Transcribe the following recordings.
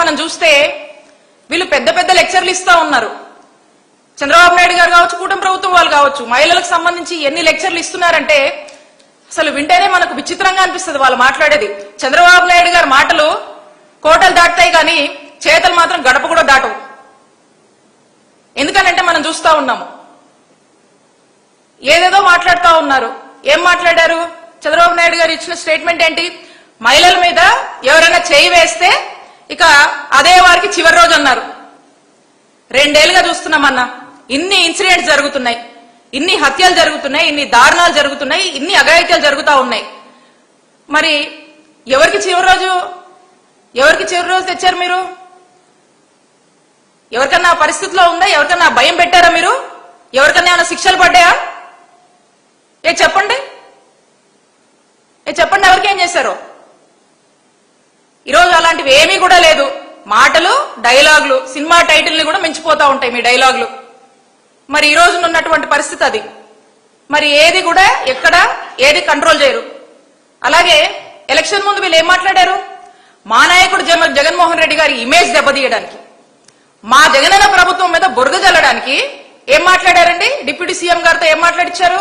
మనం చూస్తే వీళ్ళు పెద్ద పెద్ద లెక్చర్లు ఇస్తా ఉన్నారు. చంద్రబాబు నాయుడు గారు కావచ్చు, కూటమి ప్రభుత్వం వాళ్ళు కావచ్చు, మహిళలకు సంబంధించి ఎన్ని లెక్చర్లు ఇస్తున్నారంటే అసలు వింటేనే మనకు విచిత్రంగా అనిపిస్తుంది వాళ్ళు మాట్లాడేది. చంద్రబాబు నాయుడు గారి మాటలు కోటలు దాటుతాయి కానీ చేతలు మాత్రం గడప కూడా దాటవు. ఎందుకనంటే మనం చూస్తా ఉన్నాము, ఏదేదో మాట్లాడుతూ ఉన్నారు. ఏం మాట్లాడారు? చంద్రబాబు నాయుడు గారు ఇచ్చిన స్టేట్మెంట్ ఏంటి? మహిళల మీద ఎవరైనా చేయి వేస్తే ఇక అదే వారికి చివరి రోజు అన్నారు. 2 ఏళ్లుగా చూస్తున్నామన్నా, ఇన్ని ఇన్సిడెంట్స్ జరుగుతున్నాయి, ఇన్ని హత్యలు జరుగుతున్నాయి, ఇన్ని దారుణాలు జరుగుతున్నాయి, ఇన్ని అఘాయిత్యాలు జరుగుతూ ఉన్నాయి. మరి ఎవరికి చివరి రోజు తెచ్చారు మీరు? ఎవరికన్నా పరిస్థితిలో ఉందా? ఎవరికన్నా భయం పెట్టారా మీరు? ఎవరికన్నా ఏమైనా శిక్షలు పడ్డాయా? చెప్పండి, ఎవరికేం చేశారో? ఈరోజు అలాంటివి ఏమీ కూడా లేదు. మాటలు, డైలాగులు, సినిమా టైటిల్ని కూడా మించిపోతా ఉంటాయి మీ డైలాగులు. మరి ఈ రోజు ఉన్నటువంటి పరిస్థితి అది. మరి ఏది కూడా ఎక్కడ ఏది కంట్రోల్ చేయరు. అలాగే ఎలక్షన్ ముందు వీళ్ళు ఏం మాట్లాడారు? మా నాయకుడు జగన్మోహన్ రెడ్డి గారి ఇమేజ్ దెబ్బతీయడానికి, మా జగనన్న ప్రభుత్వం మీద బురద జల్లడానికి ఏం మాట్లాడారండి? డిప్యూటీ సీఎం గారితో ఏం మాట్లాడిచ్చారు?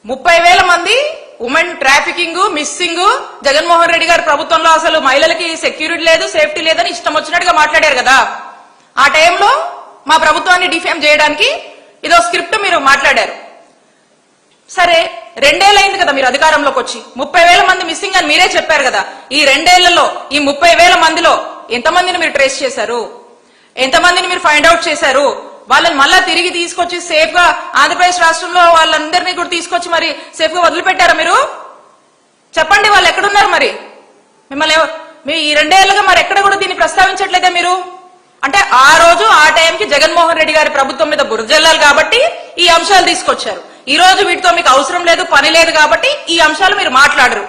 30,000 మంది women trafficking, missing, Jaganmohan Reddy గారి ప్రభుత్వంలో అసలు మహిళలకి సెక్యూరిటీ లేదు, సేఫ్టీ లేదని ఇష్టం వచ్చినట్టుగా మాట్లాడారు కదా. ఆ టైంలో మా ప్రభుత్వాన్ని డిఫేమ్ చేయడానికి ఇదో స్క్రిప్ట్ మీరు మాట్లాడారు. సరే, 2 ఏళ్ళైంది కదా మీరు అధికారంలోకి వచ్చి. 30,000 మంది మిస్సింగ్ అని మీరే చెప్పారు కదా. ఈ 2 ఏళ్లలో ఈ 30,000 మందిలో ఎంతమందిని మీరు ట్రేస్ చేశారు? ఎంతమందిని మీరు ఫైండ్ అవుట్ చేశారు? వాళ్ళని మళ్ళా తిరిగి తీసుకొచ్చి సేఫ్ గా ఆంధ్రప్రదేశ్ రాష్ట్రంలో వాళ్ళందరినీ కూడా తీసుకొచ్చి మరి సేఫ్ గా వదిలిపెట్టారా మీరు? చెప్పండి, వాళ్ళు ఎక్కడున్నారు? మరి మిమ్మల్ని మీ ఈ 2 ఏళ్లుగా మరి ఎక్కడ కూడా దీన్ని ప్రస్తావించట్లేదే మీరు? అంటే ఆ రోజు ఆ టైంకి జగన్మోహన్ రెడ్డి గారి ప్రభుత్వం మీద బురజల్లాలి కాబట్టి ఈ అంశాలు తీసుకొచ్చారు. ఈ రోజు వీటితో మీకు అవసరం లేదు, పని లేదు కాబట్టి ఈ అంశాలు మీరు మాట్లాడరు.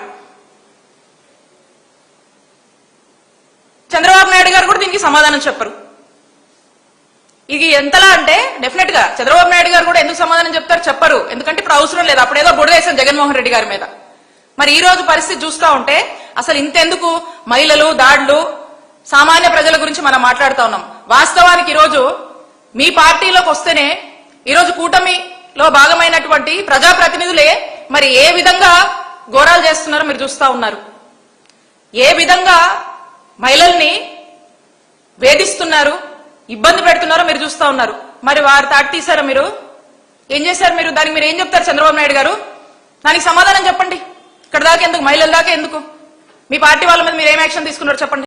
చంద్రబాబు నాయుడు గారు కూడా దీనికి సమాధానం చెప్పరు. ఇది ఎంతలా అంటే డెఫినెట్ గా చంద్రబాబు నాయుడు గారు కూడా ఎందుకు సమాధానం చెప్తారు? చెప్పరు. ఎందుకంటే ఇప్పుడు అవసరం లేదు, అప్పుడేదో బుడదేశం జగన్మోహన్ రెడ్డి గారి మీద. మరి ఈ రోజు పరిస్థితి చూస్తా ఉంటే అసలు ఇంతెందుకు మహిళలు, దాడులు, సామాన్య ప్రజల గురించి మనం మాట్లాడుతా ఉన్నాం. వాస్తవానికి ఈరోజు మీ పార్టీలోకి వస్తేనే ఈరోజు కూటమిలో భాగమైనటువంటి ప్రజాప్రతినిధులే మరి ఏ విధంగా ఘోరాలు చేస్తున్నారో మీరు చూస్తా ఉన్నారు. ఏ విధంగా మహిళల్ని వేధిస్తున్నారు, ఇబ్బంది పెడుతున్నారో మీరు చూస్తా ఉన్నారు. మరి వారు తాటి తీశారా? మీరు ఏం చేశారు? మీరు దానికి మీరు ఏం చెప్తారు? చంద్రబాబు నాయుడు గారు దానికి సమాధానం చెప్పండి. ఇక్కడ దాకా ఎందుకు? మహిళల దాకా ఎందుకు? మీ పార్టీ వాళ్ళ మీద మీరు ఏం యాక్షన్ తీసుకున్నారు చెప్పండి.